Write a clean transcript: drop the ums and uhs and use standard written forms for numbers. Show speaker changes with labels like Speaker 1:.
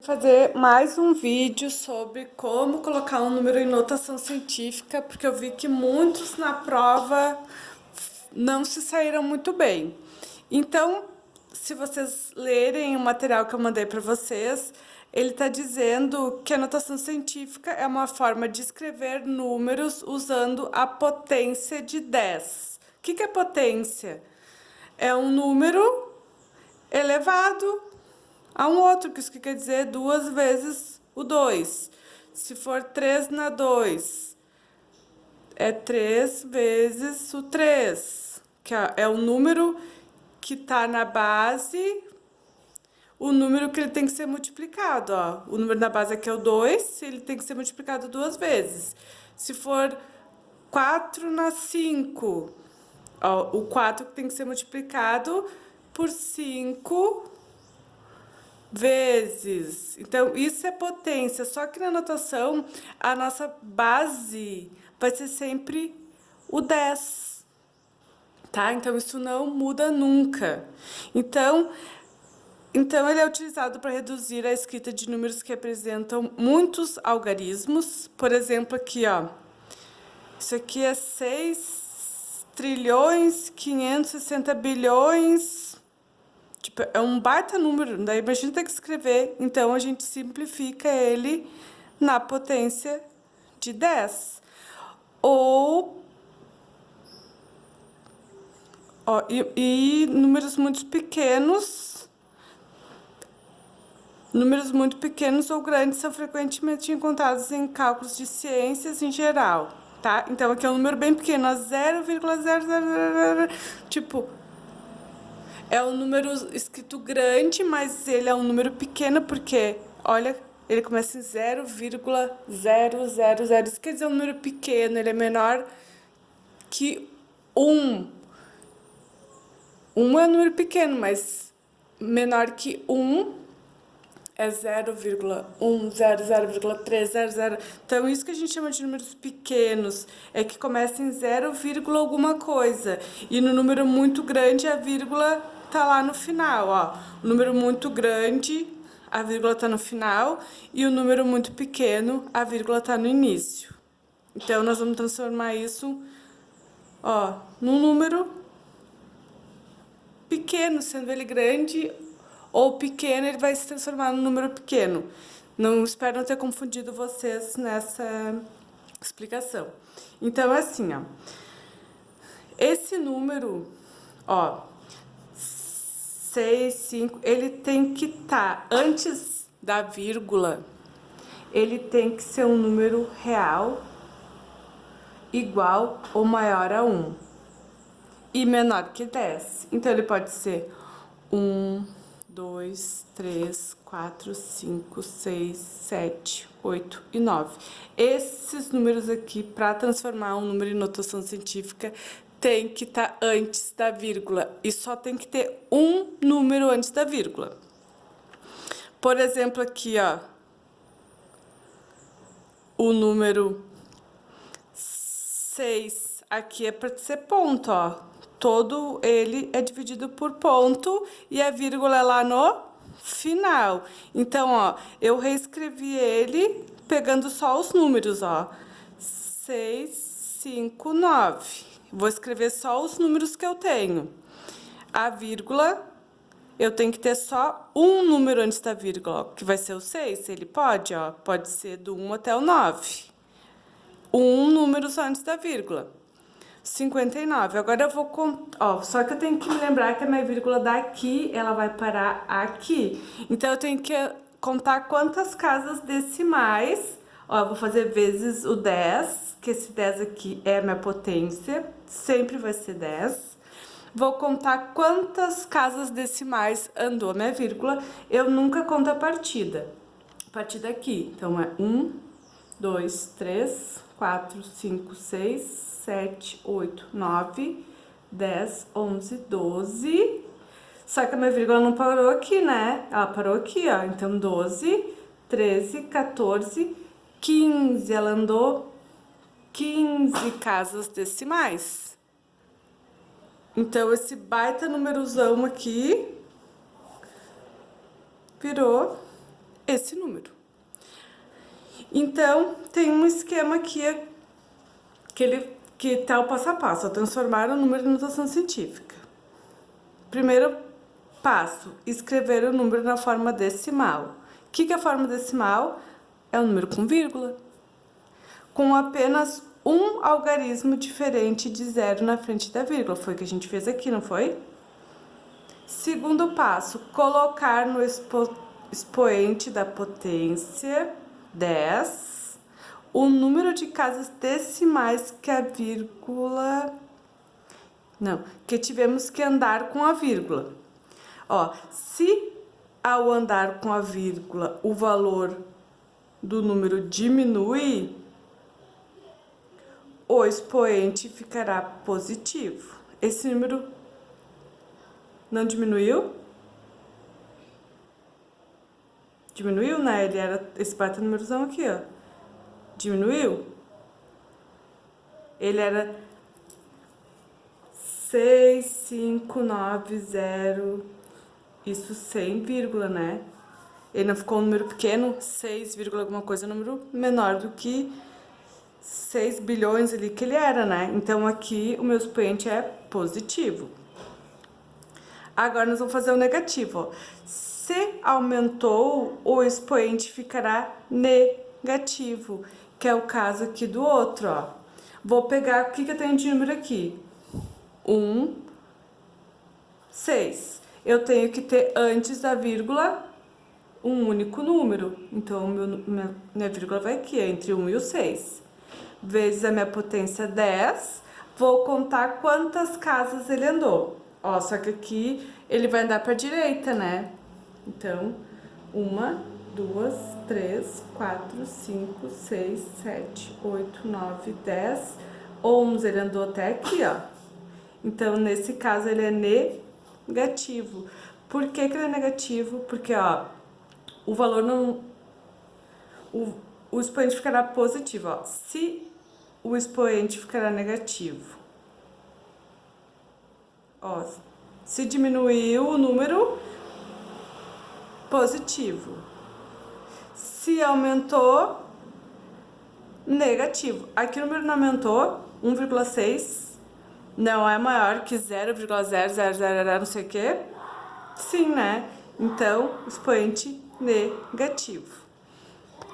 Speaker 1: fazer mais um vídeo sobre como colocar um número em notação científica, porque eu vi que muitos na prova não se saíram muito bem. Então, se vocês lerem o material que eu mandei para vocês, ele está dizendo que a notação científica é uma forma de escrever números usando a potência de 10. O que é potência? É um número elevado a um outro, que isso quer dizer 2 vezes o 2. Se for 3 na 2, é 3 vezes o 3, que é o número que está na base, o número que ele tem que ser multiplicado, ó. O número da base aqui é o 2, ele tem que ser multiplicado 2 vezes. Se for 4 na 5, ó, o 4 tem que ser multiplicado por 5 vezes. Então, isso é potência. Só que na notação, a nossa base vai ser sempre o 10. Tá? Então, isso não muda nunca. Então ele é utilizado para reduzir a escrita de números que apresentam muitos algarismos. Por exemplo, aqui, ó. Isso aqui é 6 trilhões, 560 bilhões. Tipo, é um baita número, daí imagina ter que escrever. Então, a gente simplifica ele na potência de 10. Ou... Ó, e números muito pequenos ou grandes são frequentemente encontrados em cálculos de ciências em geral, tá? Então, aqui é um número bem pequeno, 0,000, tipo... É um número escrito grande, mas ele é um número pequeno porque, olha, ele começa em 0,000. Isso quer dizer um número pequeno, ele é menor que 1. 1 é um número pequeno, mas menor que 1 é 0,1, 0,300. Então, isso que a gente chama de números pequenos é que começa em 0, alguma coisa. E no número muito grande, a vírgula tá lá no final, ó. O número muito grande, a vírgula tá no final, e o número muito pequeno, a vírgula tá no início. Então, nós vamos transformar isso, ó, num número pequeno, sendo ele grande ou pequeno, ele vai se transformar num número pequeno. Não espero não ter confundido vocês nessa explicação. Então, assim, ó, esse número, ó, 6, 5, ele tem que estar antes da vírgula, ele tem que ser um número real igual ou maior a 1 e menor que 10. Então, ele pode ser 1, 2, 3, 4, 5, 6, 7, 8 e 9. Esses números aqui, para transformar um número em notação científica, tem que estar antes da vírgula. E só tem que ter um número antes da vírgula. Por exemplo, aqui, ó. O número 6 aqui é para ser ponto, ó. Todo ele é dividido por ponto e a vírgula é lá no final. Então, ó, eu reescrevi ele pegando só os números, ó. 6, 5, 9. Vou escrever só os números que eu tenho. A vírgula, eu tenho que ter só um número antes da vírgula, ó, que vai ser o 6. Ele pode, ó, pode ser do 1 até o 9. Um número só antes da vírgula. 59. Agora eu vou contar, ó, só que eu tenho que me lembrar que a minha vírgula daqui, ela vai parar aqui. Então, eu tenho que contar quantas casas decimais, ó, eu vou fazer vezes o 10, que esse 10 aqui é a minha potência, sempre vai ser 10. Vou contar quantas casas decimais andou a minha vírgula, eu nunca conto a partida. A partir daqui, então é 1, 2, 3, 4, 5, 6, 7, 8, 9, 10, 11, 12. Só que a minha vírgula não parou aqui, né? Ela parou aqui, ó. Então, 12, 13, 14, 15. Ela andou 15 casas decimais. Então, esse baita numerozão aqui virou esse número. Então, tem um esquema aqui que tá o passo a passo, transformar o número em notação científica. Primeiro passo, escrever o número na forma decimal. O que é a forma decimal? É um número com vírgula, com apenas um algarismo diferente de zero na frente da vírgula. Foi o que a gente fez aqui, não foi? Segundo passo, colocar no expoente da potência 10 o número de casas decimais que a vírgula... Não, que tivemos que andar com a vírgula. Ó, se ao andar com a vírgula o valor do número diminui, o expoente ficará positivo. Esse número não diminuiu? Diminuiu, né? Ele era esse númerozão aqui, ó. Diminuiu? Ele era 6590, isso sem vírgula, né? Ele não ficou um número pequeno, 6, alguma coisa, um número menor do que 6 bilhões ali que ele era, né? Então aqui o meu expoente é positivo. Agora nós vamos fazer o negativo, ó. Se aumentou, o expoente ficará negativo, que é o caso aqui do outro, ó. Vou pegar, o que eu tenho de número aqui? 1, 6. Eu tenho que ter antes da vírgula um único número. Então, minha vírgula vai aqui, entre 1 e o 6. Vezes a minha potência 10. Vou contar quantas casas ele andou. Ó, só que aqui ele vai andar para a direita, né? Então, 1, 2, 3, 4, 5, 6, 7, 8, 9, 10, 11. Ele andou até aqui, ó. Então, nesse caso, ele é negativo. Por que ele é negativo? Porque, ó, o valor não... O expoente ficará positivo, ó. Se o expoente ficará negativo, ó, se diminuiu o número, positivo. Se aumentou, negativo. Aqui o número não aumentou, 1,6 não é maior que 0,0000 não sei o que? Sim, né? Então, expoente negativo.